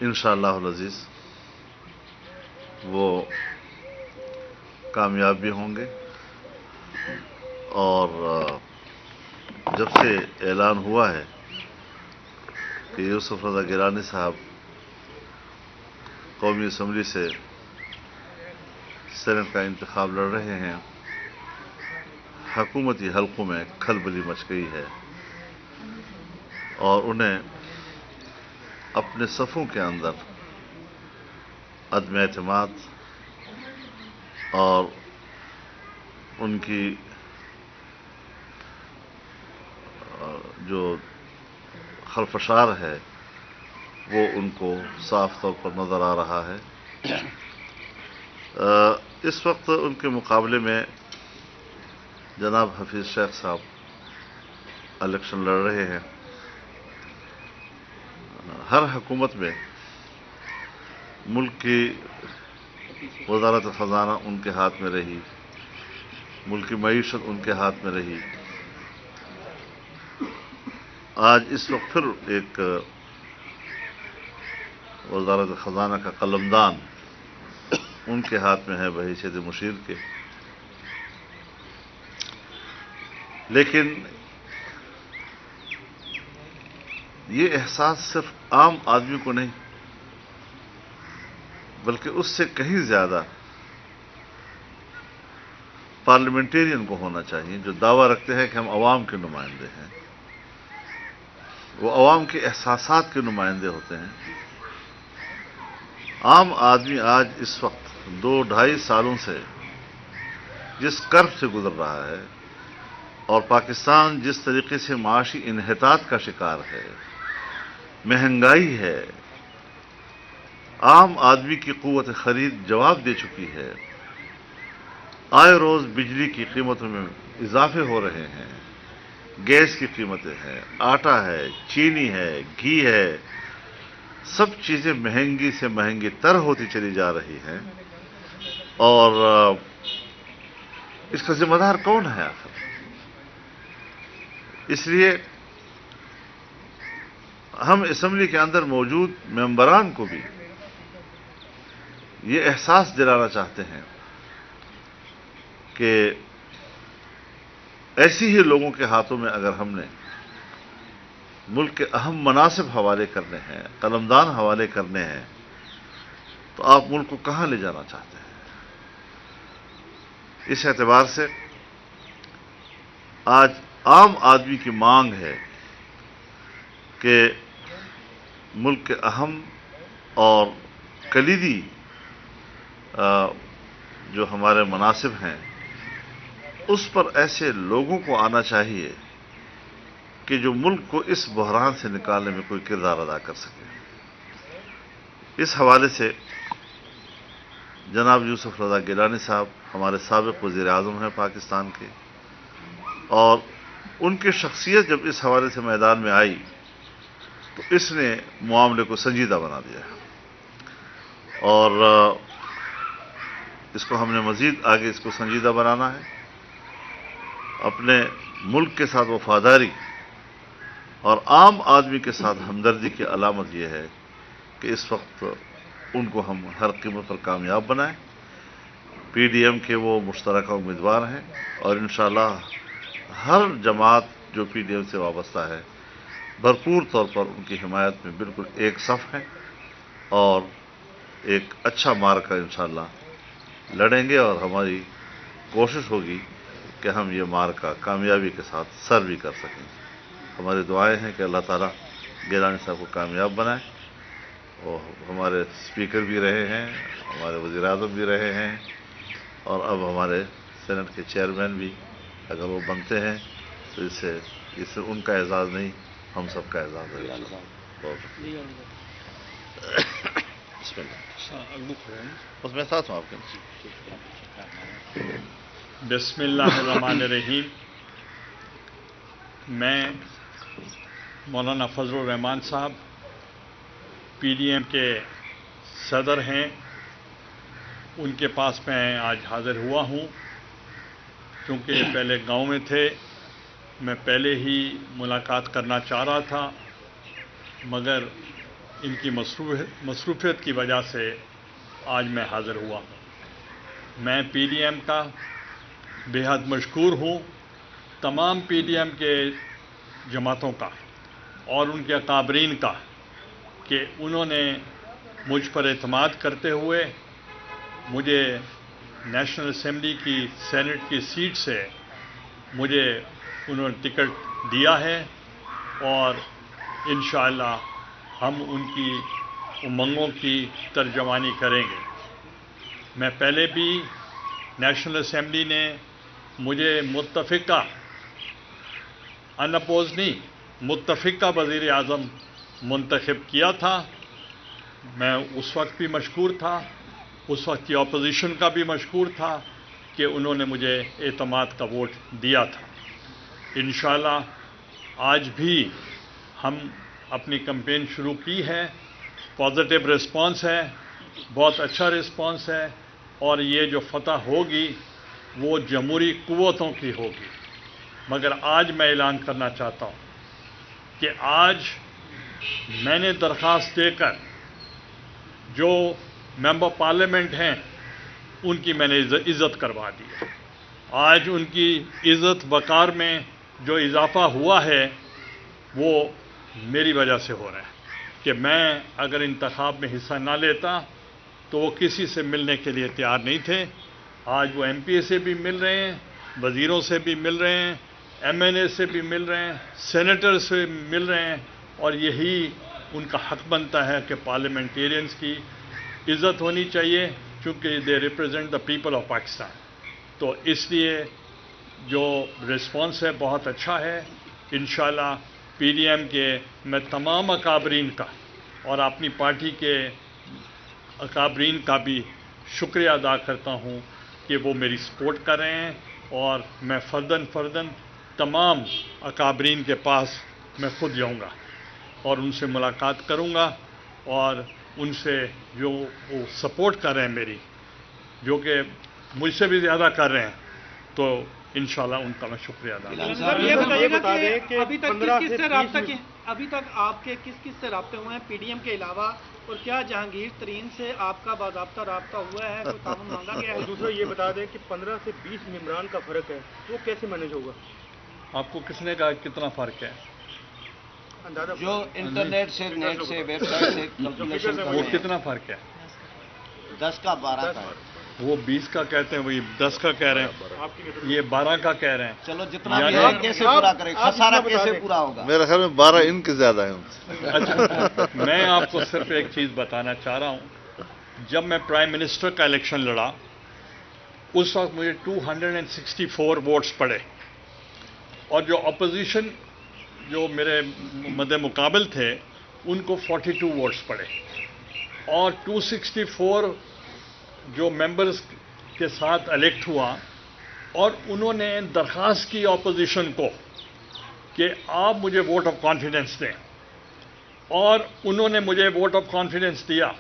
انشاءاللہ العزیز وہ کامیاب بھی ہوں گے، اور جب سے اعلان ہوا ہے کہ یوسف رضا گیلانی صاحب قومی اسمبلی سے سینٹ کا انتخاب لڑ رہے ہیں، حکومتی حلقوں میں کھلبلی مچ گئی ہے، اور انہیں اپنے صفوں کے اندر عدم اعتماد اور ان کی جو خلفشار ہے وہ ان کو صاف طور پر نظر آ رہا ہے۔ اس وقت ان کے مقابلے میں جناب حفیظ شیخ صاحب الیکشن لڑ رہے ہیں۔ ہر حکومت میں ملک کی وزارت خزانہ ان کے ہاتھ میں رہی، ملک کی معیشت ان کے ہاتھ میں رہی۔ آج اس وقت پھر ایک وزارت خزانہ کا قلمدان ان کے ہاتھ میں ہے بحیثیت مشیر کے، لیکن یہ احساس صرف عام آدمی کو نہیں بلکہ اس سے کہیں زیادہ پارلیمنٹرین کو ہونا چاہیے، جو دعویٰ رکھتے ہیں کہ ہم عوام کے نمائندے ہیں۔ وہ عوام کے احساسات کے نمائندے ہوتے ہیں۔ عام آدمی آج اس وقت 2-2.5 سالوں سے جس کرب سے گزر رہا ہے، اور پاکستان جس طریقے سے معاشی انحطاط کا شکار ہے، مہنگائی ہے، عام آدمی کی قوت خرید جواب دے چکی ہے، آئے روز بجلی کی قیمتوں میں اضافے ہو رہے ہیں، گیس کی قیمتیں ہیں، آٹا ہے، چینی ہے، گھی ہے، سب چیزیں مہنگی سے مہنگی تر ہوتی چلی جا رہی ہیں، اور اس کا ذمہ دار کون ہے آخر؟ اس لیے ہم اسمبلی کے اندر موجود ممبران کو بھی یہ احساس دلانا چاہتے ہیں کہ ایسی ہی لوگوں کے ہاتھوں میں اگر ہم نے ملک کے اہم مناصب حوالے کرنے ہیں، قلمدان حوالے کرنے ہیں، تو آپ ملک کو کہاں لے جانا چاہتے ہیں؟ اس اعتبار سے آج عام آدمی کی مانگ ہے کہ ملک کے اہم اور کلیدی جو ہمارے مناصب ہیں اس پر ایسے لوگوں کو آنا چاہیے کہ جو ملک کو اس بحران سے نکالنے میں کوئی کردار ادا کر سکے۔ اس حوالے سے جناب یوسف رضا گیلانی صاحب ہمارے سابق وزیر اعظم ہیں پاکستان کے، اور ان کی شخصیت جب اس حوالے سے میدان میں آئی تو اس نے معاملے کو سنجیدہ بنا دیا، اور اس کو ہم نے مزید آگے اس کو سنجیدہ بنانا ہے۔ اپنے ملک کے ساتھ وفاداری اور عام آدمی کے ساتھ ہمدردی کی علامت یہ ہے کہ اس وقت ان کو ہم ہر قیمت پر کامیاب بنائیں۔ پی ڈی ایم کے وہ مشترکہ امیدوار ہیں، اور انشاءاللہ ہر جماعت جو پی ڈی ایم سے وابستہ ہے بھرپور طور پر ان کی حمایت میں بالکل ایک صف ہیں، اور ایک اچھا مارکا انشاءاللہ لڑیں گے، اور ہماری کوشش ہوگی کہ ہم یہ مارکا کامیابی کے ساتھ سر بھی کر سکیں۔ ہماری دعائیں ہیں کہ اللہ تعالیٰ گیلانی صاحب کو کامیاب بنائے۔ وہ ہمارے اسپیکر بھی رہے ہیں، ہمارے وزیر اعظم بھی رہے ہیں، اور اب ہمارے سینٹ کے چیئرمین بھی اگر وہ بنتے ہیں تو اس سے ان کا اعزاز نہیں، ہم سب کا اعزاز ہے۔ بسم اللہ، بس میں ساتھ ہوں آپ کے۔ بسم اللہ الرحمن الرحیم۔ میں مولانا فضل الرحمان صاحب پی ڈی ایم کے صدر ہیں، ان کے پاس میں آج حاضر ہوا ہوں، چونکہ پہلے گاؤں میں تھے۔ میں پہلے ہی ملاقات کرنا چاہ رہا تھا، مگر ان کی مصروفیت کی وجہ سے آج میں حاضر ہوا ہوں۔ میں پی ڈی ایم کا بے حد مشکور ہوں، تمام پی ڈی ایم کے جماعتوں کا اور ان کے اکابرین کا، کہ انہوں نے مجھ پر اعتماد کرتے ہوئے مجھے نیشنل اسمبلی کی سینٹ کی سیٹ سے مجھے انہوں نے ٹکٹ دیا ہے، اور انشاءاللہ ہم ان کی امنگوں کی ترجمانی کریں گے۔ میں پہلے بھی نیشنل اسمبلی نے مجھے متفقہ اناپوز نہیں متفقہ وزیر اعظم منتخب کیا تھا۔ میں اس وقت بھی مشکور تھا، اس وقت کی اپوزیشن کا بھی مشکور تھا کہ انہوں نے مجھے اعتماد کا ووٹ دیا تھا۔ انشاءاللہ آج بھی ہم اپنی کمپین شروع کی ہے، پازیٹیو رسپانس ہے، بہت اچھا رسپانس ہے، اور یہ جو فتح ہوگی وہ جمہوری قوتوں کی ہوگی۔ مگر آج میں اعلان کرنا چاہتا ہوں کہ آج میں نے درخواست دے کر جو ممبر پارلیمنٹ ہیں ان کی میں نے عزت کروا دی ہے۔ آج ان کی عزت وقار میں جو اضافہ ہوا ہے وہ میری وجہ سے ہو رہا ہے، کہ میں اگر انتخاب میں حصہ نہ لیتا تو وہ کسی سے ملنے کے لیے تیار نہیں تھے۔ آج وہ ایم پی اے سے بھی مل رہے ہیں، وزیروں سے بھی مل رہے ہیں، ایم این اے سے بھی مل رہے ہیں، سینیٹر سے مل رہے ہیں، اور یہی ان کا حق بنتا ہے کہ پارلیمنٹیرینز کی عزت ہونی چاہیے، چونکہ they represent the people of Pakistan. تو اس لیے جو رسپانس ہے بہت اچھا ہے۔ انشاءاللہ پی ڈی ایم کے میں تمام اکابرین کا اور اپنی پارٹی کے اکابرین کا بھی شکریہ ادا کرتا ہوں کہ وہ میری سپورٹ کر رہے ہیں، اور میں فرداً تمام اکابرین کے پاس میں خود جاؤں گا اور ان سے ملاقات کروں گا، اور ان سے جو وہ سپورٹ کر رہے ہیں میری، جو کہ مجھ سے بھی زیادہ کر رہے ہیں، تو انشاءاللہ ان کا میں شکریہ ادا کروں گا۔ سر یہ بتائیے گا کہ ابھی تک کس کس سے رابطہ کیا، ابھی تک آپ کے کس کس سے رابطے ہوئے ہیں پی ڈی ایم کے علاوہ، اور کیا جہانگیر ترین سے آپ کا باضابطہ رابطہ ہوا ہے، کوئی تعاون مانگا گیا ہے؟ دوسرا یہ بتا دیں کہ 15 سے 20 ممبران کا فرق ہے، وہ کیسے مینیج ہوگا؟ آپ کو کس نے کہا کتنا فرق ہے؟ اندازہ جو انٹرنیٹ سے، نیٹ سے، ویب سائٹ سے کیلکولیشن کر وہ رہے ہیں، کتنا فرق ہے؟ 10 کا 12 کا ہے۔ وہ 20 کا کہتے ہیں، وہی 10 کا کہہ رہے ہیں، یہ 12 کا کہہ رہے ہیں۔ چلو جتنا بھی ہے کیسے پورا کریں، خسارہ کیسے پورا ہوگا؟ میرے خیال میں 12 ان کے زیادہ ہیں ان سے۔ اچھا، میں آپ کو صرف ایک چیز بتانا چاہ رہا ہوں، جب میں پرائم منسٹر کا الیکشن لڑا اس وقت مجھے 264 ووٹس پڑے، اور جو اپوزیشن جو میرے مد مقابل تھے ان کو 42 ووٹس پڑے، اور 264 جو ممبرز کے ساتھ الیکٹ ہوا، اور انہوں نے درخواست کی اپوزیشن کو کہ آپ مجھے ووٹ آف کانفیڈنس دیں، اور انہوں نے مجھے ووٹ آف کانفیڈنس دیا،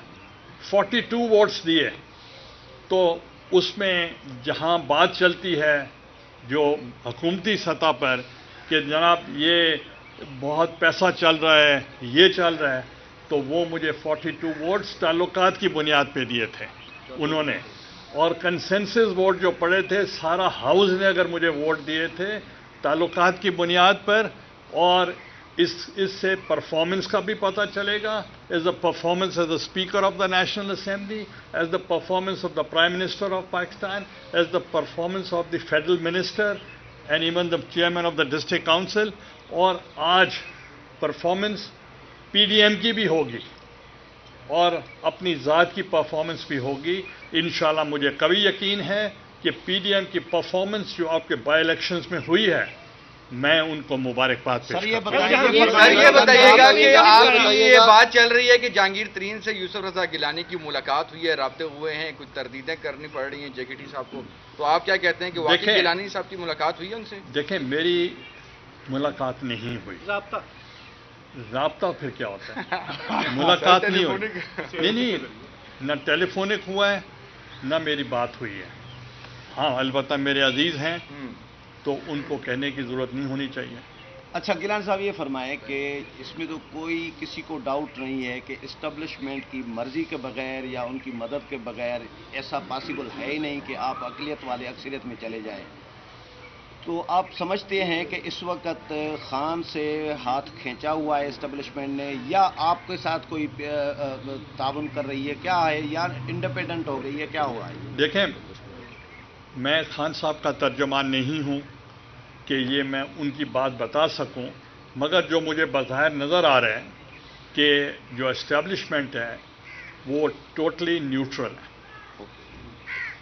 42 ووٹس دیے۔ تو اس میں جہاں بات چلتی ہے جو حکومتی سطح پر کہ جناب یہ بہت پیسہ چل رہا ہے، یہ چل رہا ہے، تو وہ مجھے 42 ووٹس تعلقات کی بنیاد پہ دیے تھے انہوں نے، اور کنسنسس ووٹ جو پڑے تھے سارا ہاؤس نے اگر مجھے ووٹ دیے تھے تعلقات کی بنیاد پر۔ اور اس سے پرفارمنس کا بھی پتہ چلے گا، is the performance is the speaker of the national assembly, is the performance of the prime minister of Pakistan, is the performance of the federal minister and even the chairman of the district council. اور آج performance P D M کی بھی ہوگی اور اپنی ذات کی performance بھی ہوگی۔ انشاءاللہ مجھے قوی یقین ہے کہ پی ڈی ایم کی پرفارمنس جو آپ کے بائی الیکشنز میں ہوئی ہے، میں ان کو مبارکباد پیش سر یہ کرتا ہوں۔ بتائیے سر یہ بتائیے گا کہ آپ کی یہ بات چل رہی ہے کہ جہانگیر ترین سے یوسف رضا گیلانی کی ملاقات ہوئی ہے، رابطے ہوئے ہیں، کچھ تردیدیں کرنی پڑ رہی ہیں جے کے ٹی صاحب کو، تو آپ کیا کہتے ہیں کہ واقعی دیکھیں، گیلانی صاحب کی ملاقات ہوئی ہے ان سے؟ دیکھیں میری ملاقات نہیں ہوئی، رابطہ رابطہ پھر کیا ہوتا ہے؟ ملاقات نہیں ہوئی، نہیں، نہ ٹیلی فونک ہوا ہے نہ میری بات ہوئی ہے۔ ہاں البتہ میرے عزیز ہیں تو ان کو کہنے کی ضرورت نہیں ہونی چاہیے۔ اچھا گیلانی صاحب یہ فرمائیں کہ اس میں تو کوئی کسی کو ڈاؤٹ نہیں ہے کہ اسٹیبلشمنٹ کی مرضی کے بغیر یا ان کی مدد کے بغیر ایسا پاسبل ہے ہی نہیں کہ آپ اقلیت والے اکثریت میں چلے جائیں، تو آپ سمجھتے ہیں کہ اس وقت خان سے ہاتھ کھینچا ہوا ہے اسٹیبلشمنٹ نے، یا آپ کے ساتھ کوئی تعاون کر رہی ہے، کیا ہے، یا انڈیپینڈنٹ ہو گئی ہے، کیا ہوا ہے؟ دیکھیں، میں خان صاحب کا ترجمان نہیں ہوں کہ یہ میں ان کی بات بتا سکوں، مگر جو مجھے بظاہر نظر آ رہا ہے کہ جو اسٹیبلشمنٹ ہے وہ ٹوٹلی نیوٹرل ہے۔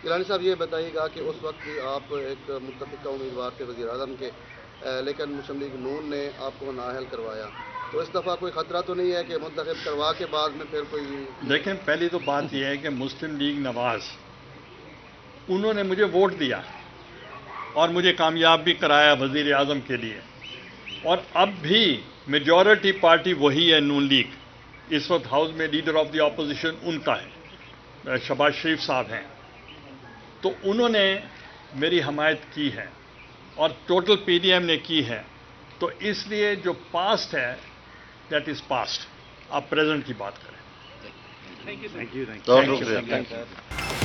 گیلانی صاحب یہ بتائیے گا کہ اس وقت بھی آپ ایک متفقہ امیدوار تھے وزیر اعظم کے، لیکن مسلم لیگ نون نے آپ کو نااہل کروایا، تو اس دفعہ کوئی خطرہ تو نہیں ہے کہ منتخب کروا کے بعد میں پھر کوئی؟ دیکھیں، پہلی تو بات یہ ہے کہ مسلم لیگ نواز انہوں نے مجھے ووٹ دیا اور مجھے کامیاب بھی کرایا وزیر اعظم کے لیے، اور اب بھی میجورٹی پارٹی وہی ہے نون لیگ، اس وقت ہاؤس میں لیڈر آف دی اپوزیشن ان کا ہے، شہباز شریف صاحب ہیں، تو انہوں نے میری حمایت کی ہے اور ٹوٹل پی ڈی ایم نے کی ہے، تو اس لیے جو پاسٹ ہے دیٹ از پاسٹ، آپ پریزنٹ کی بات کریں۔ تھینک یو بہت شکریہ۔